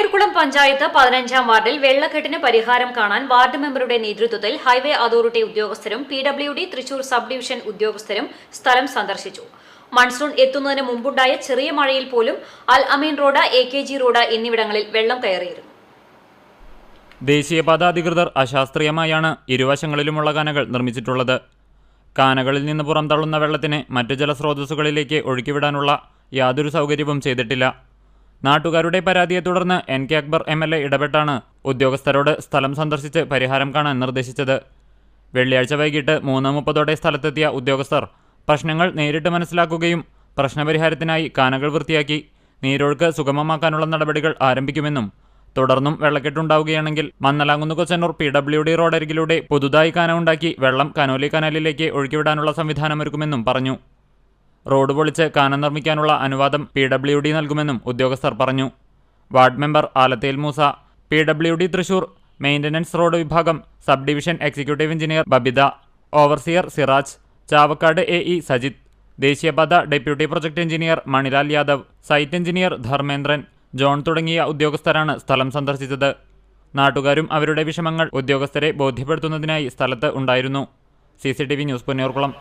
പുന്നയൂർകുളം പഞ്ചായത്ത് 15-ാം വാർഡിൽ വെള്ളക്കെട്ടിന് പരിഹാരം കാണാൻ വാർഡ് മെമ്പറുടെ നേതൃത്വത്തിൽ ഹൈവേ അതോറിറ്റി ഉദ്യോഗസ്ഥരും PWD തൃശൂർ സബ് ഡിവിഷൻ ഉദ്യോഗസ്ഥരും സ്ഥലം സന്ദർശിച്ചു. മൺസൂൺ എത്തുന്നതിന് മുമ്പുണ്ടായ ചെറിയ മഴയിൽ പോലും അൽ അമീൻ റോഡ്, AKG റോഡ് എന്നിവിടങ്ങളിൽ വെള്ളം കയറിയിരുന്നു. ദേശീയപാത അധികൃതർ അശാസ്ത്രീയമായാണ് ഇരുവശങ്ങളിലുമുള്ള കാനകൾ നിർമ്മിച്ചിട്ടുള്ളത്. കാനകളിൽ നിന്ന് പുറംതള്ളുന്ന വെള്ളത്തിന് മറ്റു ജലസ്രോതസ്സുകളിലേക്ക് ഒഴുക്കിവിടാനുള്ള യാതൊരു സൗകര്യവും ചെയ്തിട്ടില്ല. നാട്ടുകാരുടെ പരാതിയെ തുടർന്ന് NK അക്ബർ MLA ഇടപെട്ടാണ് ഉദ്യോഗസ്ഥരോട് സ്ഥലം സന്ദർശിച്ച് പരിഹാരം കാണാൻ നിർദ്ദേശിച്ചത്. വെള്ളിയാഴ്ച വൈകിട്ട് 3:30 സ്ഥലത്തെത്തിയ ഉദ്യോഗസ്ഥർ പ്രശ്നങ്ങൾ നേരിട്ട് മനസ്സിലാക്കുകയും പ്രശ്നപരിഹാരത്തിനായി കാനകൾ വൃത്തിയാക്കി നീരൊഴുക്ക് സുഗമമാക്കാനുള്ള നടപടികൾ ആരംഭിക്കുമെന്നും തുടർന്നും വെള്ളക്കെട്ടുണ്ടാവുകയാണെങ്കിൽ മന്നലാങ്കുന്ന് കൊച്ചന്നൂർ PWD റോഡരികിലൂടെ പുതുതായി കാന ഉണ്ടാക്കി വെള്ളം കനോലി കനാലിലേക്ക് ഒഴുക്കിവിടാനുള്ള സംവിധാനമൊരുക്കുമെന്നും പറഞ്ഞു. റോഡ് പൊളിച്ച് കാന നിർമ്മിക്കാനുള്ള അനുവാദം PWD നൽകുമെന്നും ഉദ്യോഗസ്ഥർ പറഞ്ഞു. Ward member Alathel Moosa, PWD Thrissur maintenance road വിഭാഗം sub division executive engineer Babitha, overseer Siraj, Chavakkad AE Sajith, ദേശീയപാത deputy project engineer Manilal Yadav, site engineer Dharmendran, John തുടങ്ങിയ ഉദ്യോഗസ്ഥരാണ് സ്ഥലം സന്ദർശിച്ചത്. നാട്ടുകാരും അവരുടെ വിഷമങ്ങൾ ഉദ്യോഗസ്ഥരെ ബോധ്യപ്പെടുത്തുന്നതിനായി സ്ഥലത്ത് ഉണ്ടായിരുന്നു. CCTV news Punnayurkulam.